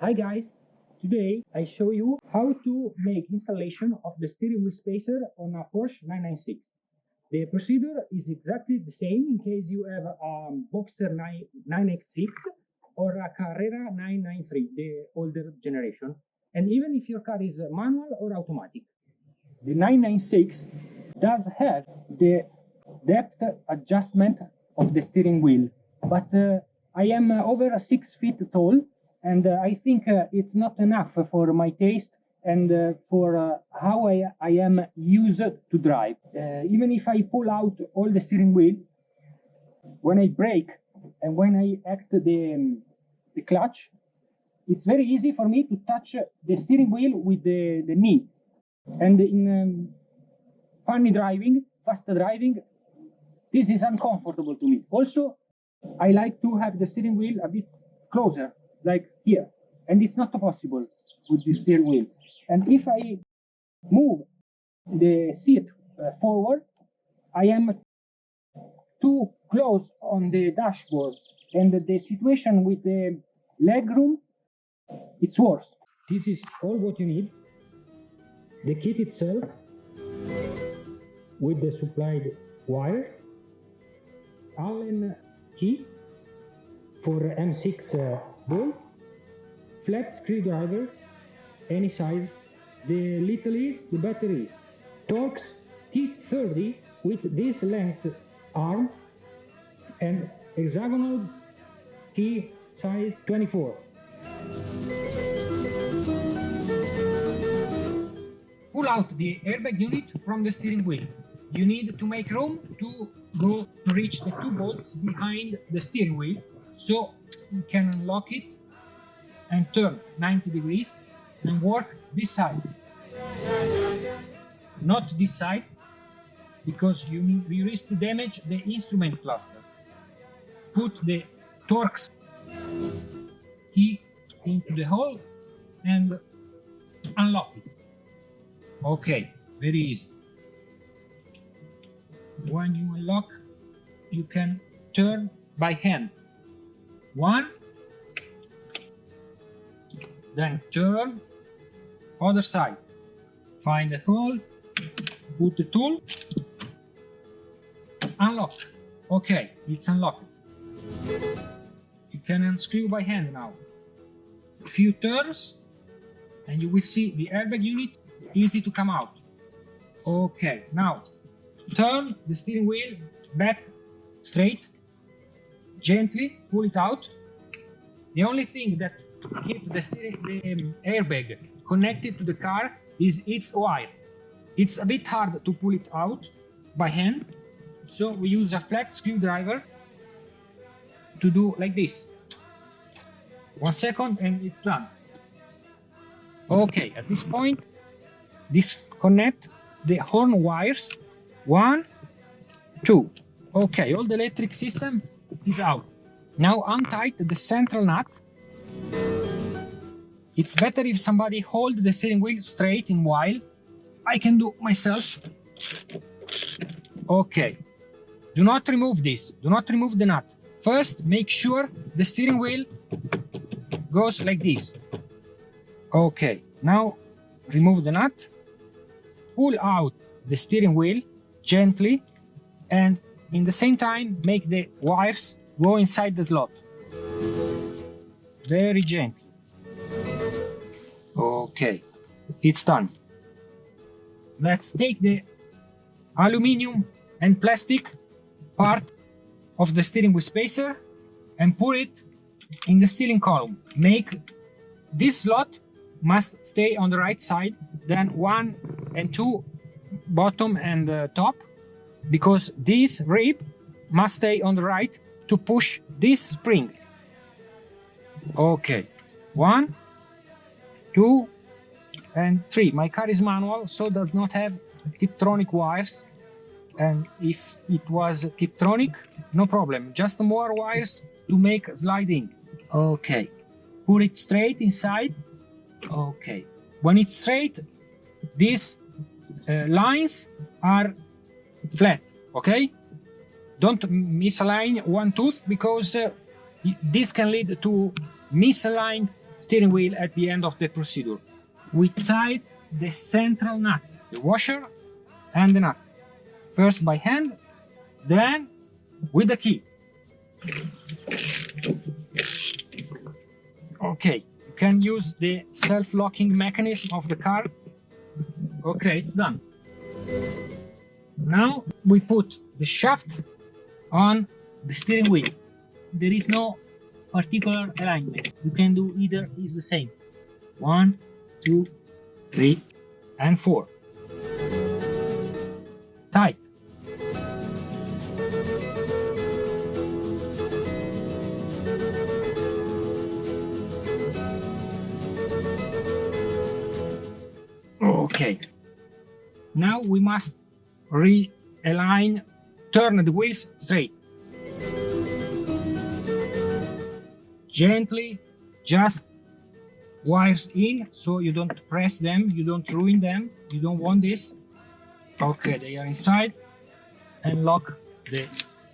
Hi guys, today I show you how to make installation of the steering wheel spacer on a Porsche 996. The procedure is exactly the same in case you have a Boxster 986 or a Carrera 993, the older generation, and even if your car is manual or automatic. The 996 does have the depth adjustment of the steering wheel, but I am over 6 feet tall, and I think it's not enough for my taste and for how I am used to drive. Even if I pull out all the steering wheel, when I brake and when I act the clutch, it's very easy for me to touch the steering wheel with the knee. And in funny driving, fast driving, this is uncomfortable to me. Also, I like to have the steering wheel a bit closer, like here, and it's not possible with the steering wheel. And if I move the seat forward, I am too close on the dashboard, and the situation with the leg room, it's worse. This is all what you need. The kit itself with the supplied wire, Allen key for M6 bolt, flat screwdriver, any size, the little is the batteries, Torx T30 with this length arm, and hexagonal key size 24. Pull out the airbag unit from the steering wheel. You need to make room to reach the two bolts behind the steering wheel, so you can unlock it and turn 90 degrees and work this side. Not this side, because you risk to damage the instrument cluster. Put the Torx key into the hole and unlock it. Okay, very easy. When you unlock, you can turn by hand. One, then turn other side. Find the hole, put the tool, unlock. Okay, it's unlocked. You can unscrew by hand now. A few turns and you will see the airbag unit easy to come out. Okay, now turn the steering wheel back straight, gently pull it out. The only thing that keeps the airbag connected to the car is its wire. It's a bit hard to pull it out by hand, so we use a flat screwdriver to do like this. 1 second and it's done. Okay, at this point, disconnect the horn wires. 1, 2. Okay, all the electric system is out. Now untighten the central nut. It's better if somebody hold the steering wheel straight in while. I can do myself. Okay. Do not remove this. Do not remove the nut. First, make sure the steering wheel goes like this. Okay. Now, remove the nut. Pull out the steering wheel gently, and in the same time, make the wires go inside the slot. Very gently. Okay, it's done. Let's take the aluminum and plastic part of the steering wheel spacer and put it in the steering column. Make this slot must stay on the right side, then 1 and 2 bottom and top, because this rib must stay on the right to push this spring. Okay, 1, 2 and 3. My car is manual, so does not have Tiptronic wires, and if it was Tiptronic, no problem, just more wires to make sliding. Okay, put it straight inside. Okay, when it's straight, these lines are flat. Okay, don't misalign one tooth, because this can lead to misaligned steering wheel at the end of the procedure. We tighten the central nut, the washer and the nut. First by hand, then with the key. Okay, you can use the self-locking mechanism of the car. Okay, it's done. Now we put the shaft on the steering wheel. There is no particular alignment. You can do either, is the same. 1, 2, 3, and 4. Tight. Okay. Now we must realign, turn the wheels straight. Gently, just wires in, so you don't press them, you don't ruin them, you don't want this. Okay, they are inside, and lock the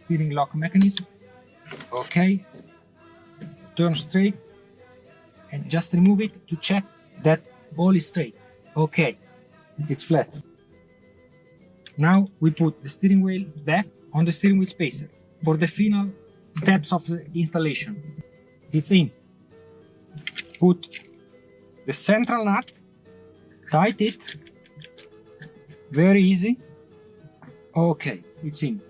steering lock mechanism. Okay, turn straight and just remove it to check that all is straight. Okay, it's flat. Now we put the steering wheel back on the steering wheel spacer for the final steps of the installation. It's in. Put the central nut, tighten it, very easy. Okay, it's in.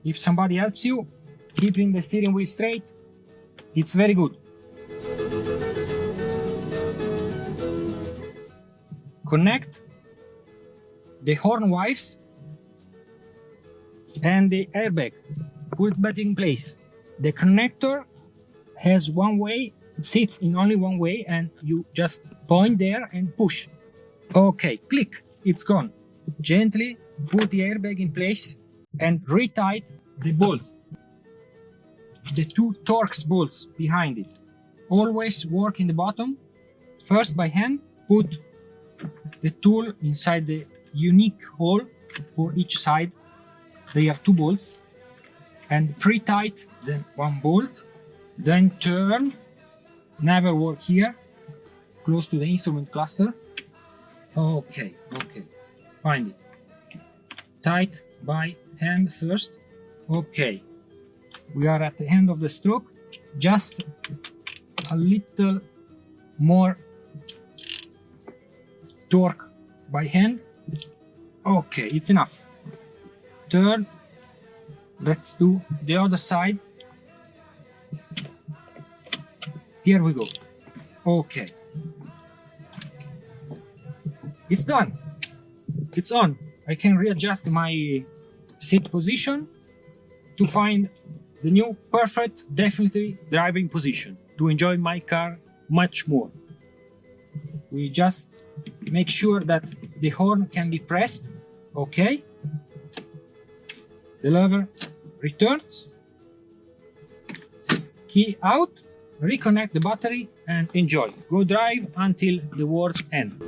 If somebody helps you keeping the steering wheel straight, it's very good. Connect the horn wires and the airbag. Put it back in place. The connector has one way, sits in only one way, and you just point there and push. Okay, click, it's gone. Gently put the airbag in place and retighten the bolts. The 2 Torx bolts behind it. Always work in the bottom. First by hand, put the tool inside the unique hole for each side. They are 2 bolts, and pre-tighten then 1 bolt. Then turn, never work here, close to the instrument cluster. Okay, find it. Tight by hand first. Okay, we are at the end of the stroke. Just a little more torque by hand. Okay, it's enough. Turn. Let's do the other side. Here we go. Okay. It's done. It's on. I can readjust my seat position to find the new perfect, definitely driving position to enjoy my car much more. We just make sure that the horn can be pressed. Okay. The lever returns. Key out. Reconnect the battery and enjoy. Go drive until the words end.